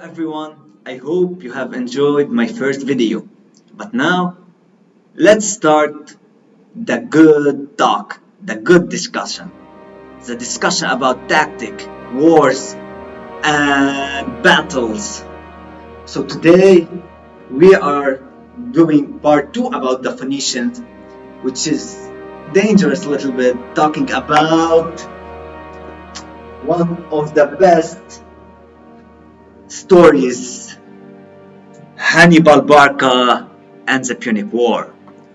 Everyone, I hope you have enjoyed my first video. But now, let's start the good talk, the good discussion. The discussion about tactic, wars, and battles. So today, we are doing part 2 about the Phoenicians, which is dangerous a little bit, talking about one of the best stories, Hannibal Barca and the Punic War.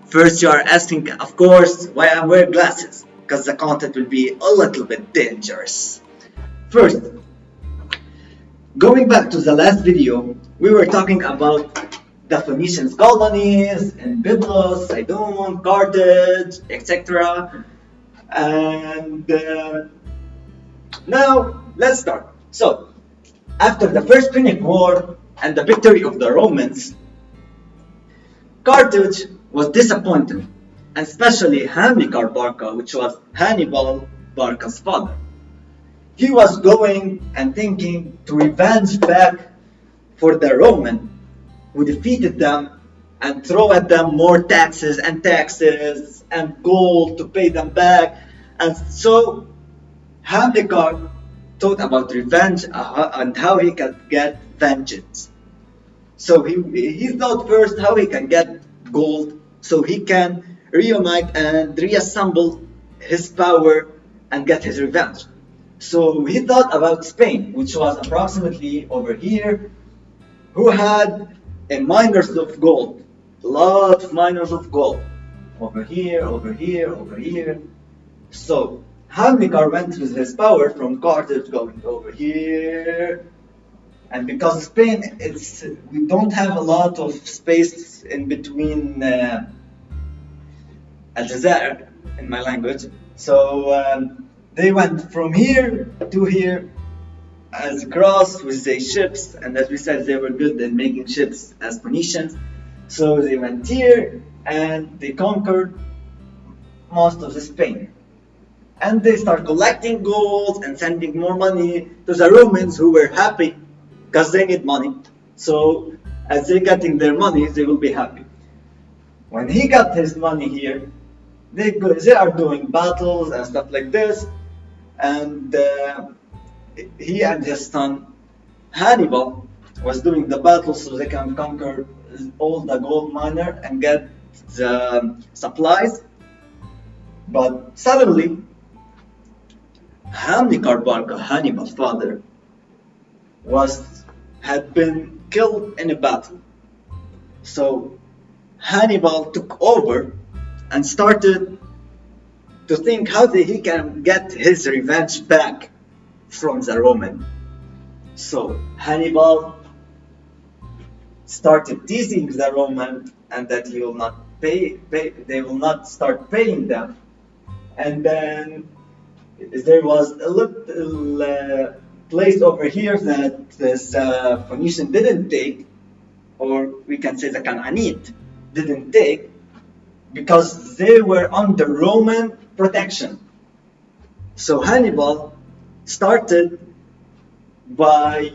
First, you are asking, of course, why I wear glasses, because the content will be a little bit dangerous. First, going back to the last video, we were talking about the Phoenicians colonies in Byblos, Sidon, Carthage, etc. And now, let's start. So, after the First Punic War and the victory of the Romans, Carthage was disappointed, and especially Hamilcar Barca, which was Hannibal Barca's father. He was going and thinking to revenge back for the Roman who defeated them and throw at them more taxes and gold to pay them back. And so Hamilcar thought about revenge and how he could get vengeance. So he thought first how he can get gold so he can reunite and reassemble his power and get his revenge. So he thought about Spain, which was approximately over here, who had a miners of gold, a lot of miners of gold, over here, over here, over here. So Hamilcar went with his power from Carthage going over here, and because Spain, we don't have a lot of space in between Aljazair in my language, so they went from here to here as a cross with their ships, and as we said, they were good at making ships as Phoenicians, so they went here and they conquered most of the Spain. And they start collecting gold and sending more money to the Romans, who were happy because they need money. So as they're getting their money, they will be happy. When he got his money here, they are doing battles and stuff like this. And he and his son Hannibal was doing the battles so they can conquer all the gold miner and get the supplies. But suddenly, Hamilcar Barca, Hannibal's father, had been killed in a battle. So Hannibal took over and started to think how he can get his revenge back from the Roman. So Hannibal started teasing the Roman and that he will not pay, they will not start paying them. And then there was a little place over here that this Phoenician didn't take, or we can say the Canaanite didn't take, because they were under Roman protection. So Hannibal started by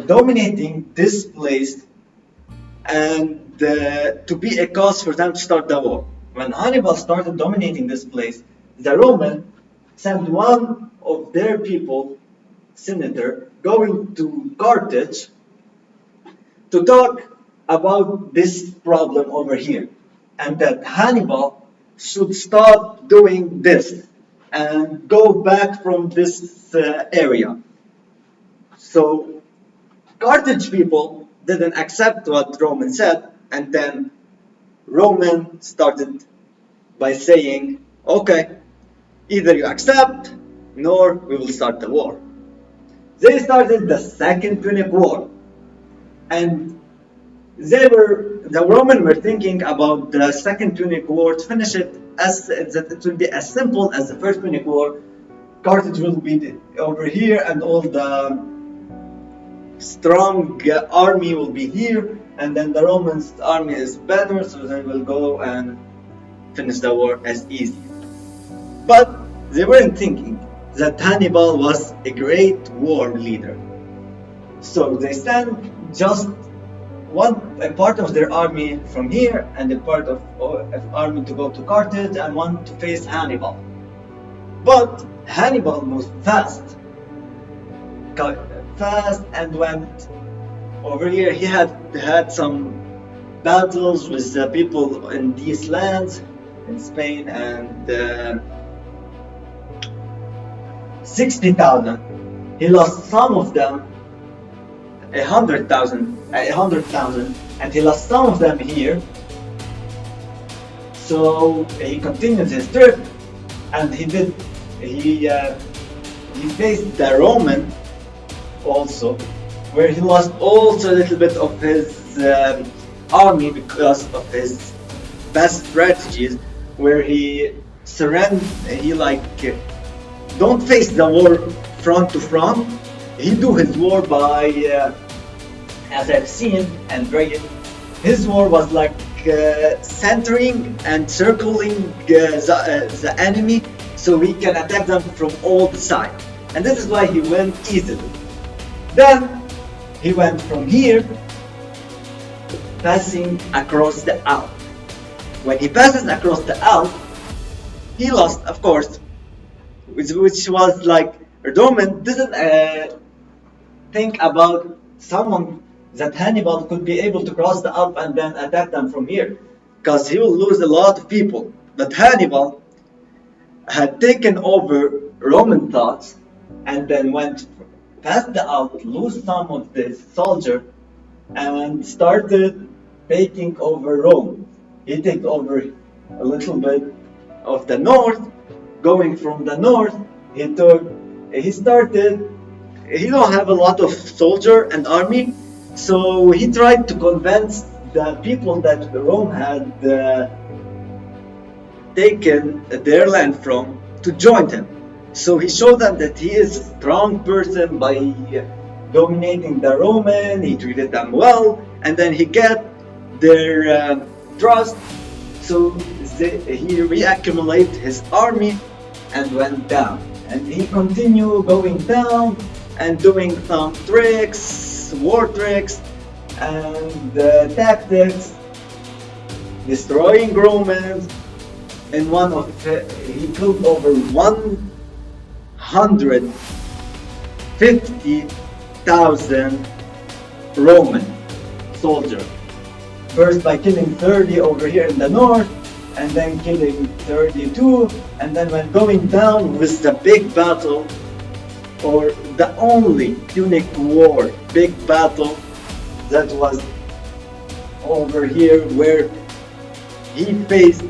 dominating this place and to be a cause for them to start the war. When Hannibal started dominating this place, the Roman sent one of their people, senator, going to Carthage to talk about this problem over here, and that Hannibal should stop doing this and go back from this area. So Carthage people didn't accept what Roman said, and then Roman started by saying, okay, either you accept, nor we will start the war. They started the Second Punic War, and the Romans were thinking about the Second Punic War to finish it as it will be as simple as the First Punic War. Carthage will be over here, and all the strong army will be here, and then the Romans' army is better, so they will go and finish the war as easy. But they weren't thinking that Hannibal was a great war leader. So they send just a part of their army from here, and a part of army to go to Carthage, and one to face Hannibal. But Hannibal moved fast and went over here. He had some battles with the people in these lands in Spain, and 60,000. He lost some of them, 100,000, and he lost some of them here. So he continued his trip, and he faced the Roman also, where he lost also a little bit of his army because of his bad strategies, where he surrendered. He don't face the war front to front. He do his war by, as I've seen, and his war was like centering and circling the enemy, so he can attack them from all the sides. And this is why he went easily. Then he went from here, passing across the Alps. When he passes across the Alps, he lost, of course, which was like Roman didn't think about someone that Hannibal could be able to cross the Alps and then attack them from here, because he will lose a lot of people. But Hannibal had taken over Roman thoughts and then went past the Alps, lose some of the soldier, and started taking over Rome. He took over a little bit of the north. Going from the north, he don't have a lot of soldier and army, so he tried to convince the people that Rome had taken their land from to join him. So he showed them that he is a strong person by dominating the Roman. He treated them well, and then he got their trust. So he reaccumulated his army and went down. And he continued going down and doing some tricks, war tricks, and tactics, destroying Romans. In he killed over 150,000 Roman soldiers. First by killing 30 over here in the north, and then killing 32, and then when going down with the big battle, or the only Punic War big battle, that was over here, where he faced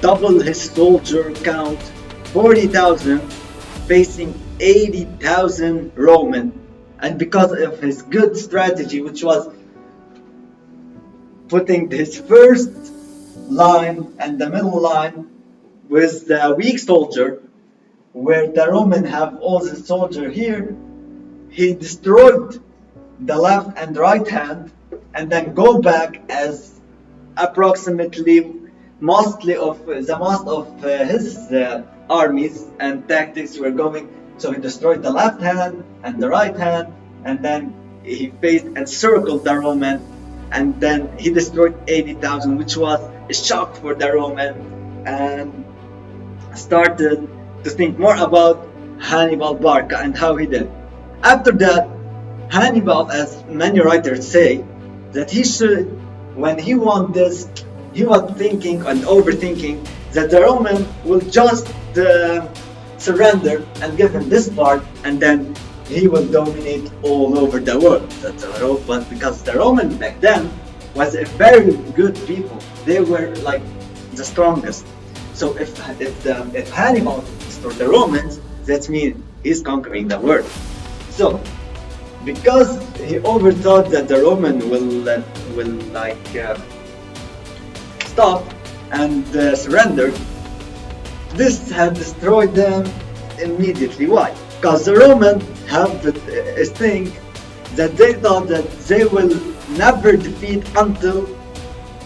double his soldier count, 40,000, facing 80,000 Roman. And because of his good strategy, which was putting his first line and the middle line with the weak soldier, where the Roman have all the soldier here, he destroyed the left and right hand, and then go back as approximately most of his armies and tactics were going. So he destroyed the left hand and the right hand, and then he faced and circled the Roman, and then he destroyed 80,000, which was a shock for the Roman, and started to think more about Hannibal Barca and how he did. After that, Hannibal, as many writers say, that he should, when he won this, he was thinking and overthinking that the Roman will just surrender and give him this part, and then he will dominate all over the world. But because the Roman back then was a very good people, they were like the strongest. So if Hannibal destroyed the Romans, that means he's conquering the world. So because he overthought that the Roman will stop and surrender, this had destroyed them immediately. Why? Because the Romans have a thing that they thought that they will never defeat until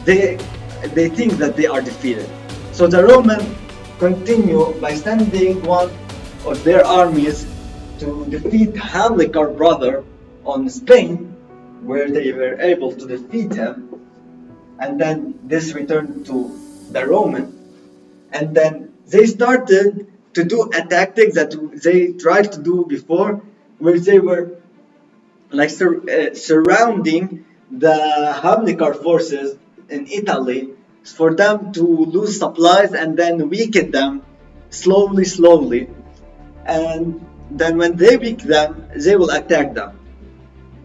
they think that they are defeated. So the Romans continue by sending one of their armies to defeat Hamilcar brother on Spain, where they were able to defeat him, and then this returned to the Roman, and then they started to do a tactic that they tried to do before, where they were like surrounding the Hamilcar forces in Italy for them to lose supplies and then weaken them slowly, and then when they weaken them, they will attack them.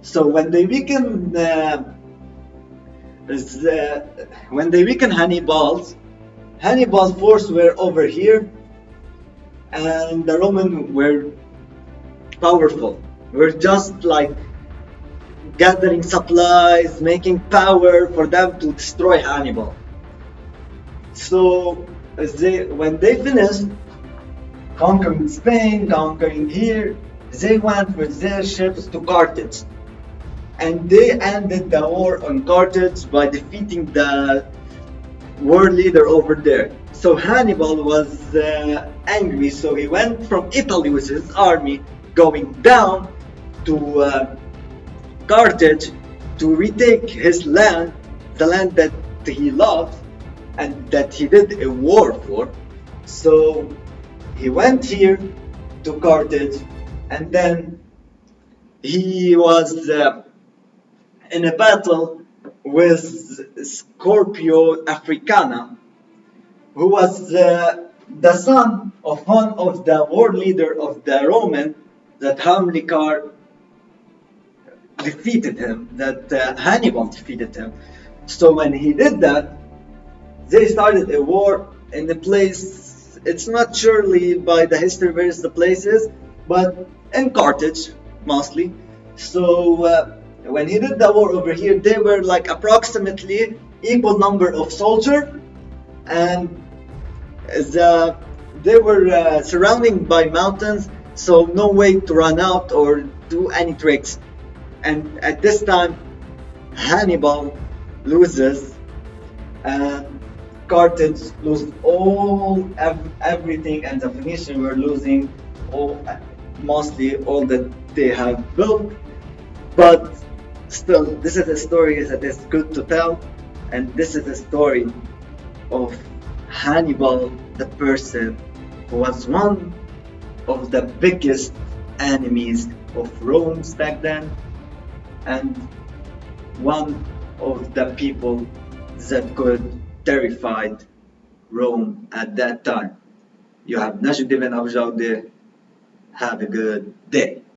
So when they weaken Hannibal's force were over here, and the Roman were powerful. We're just like gathering supplies, making power for them to destroy Hannibal. So when they finished conquering Spain, conquering here, they went with their ships to Carthage. And they ended the war on Carthage by defeating the war leader over there. So Hannibal was angry, so he went from Italy with his army going down to Carthage to retake his land, the land that he loved and that he did a war for. So he went here to Carthage, and then he was in a battle with Scorpio Africana, who was the son of one of the war leader of the Roman that Hamilcar defeated him, that Hannibal defeated him. So when he did that, they started a war in a place, it's not surely by the history where the place is, but in Carthage mostly. So when he did the war over here, they were like approximately equal number of soldiers, and they were surrounded by mountains, so no way to run out or do any tricks. And at this time, Hannibal loses, and Carthage lost everything, and the Phoenicians were losing mostly all that they have built. But still, this is a story that is good to tell, and this is a story of Hannibal, the person who was one of the biggest enemies of Rome back then, and one of the people that could terrified Rome at that time. You have Najib ibn Abu Jawdi. Have a good day.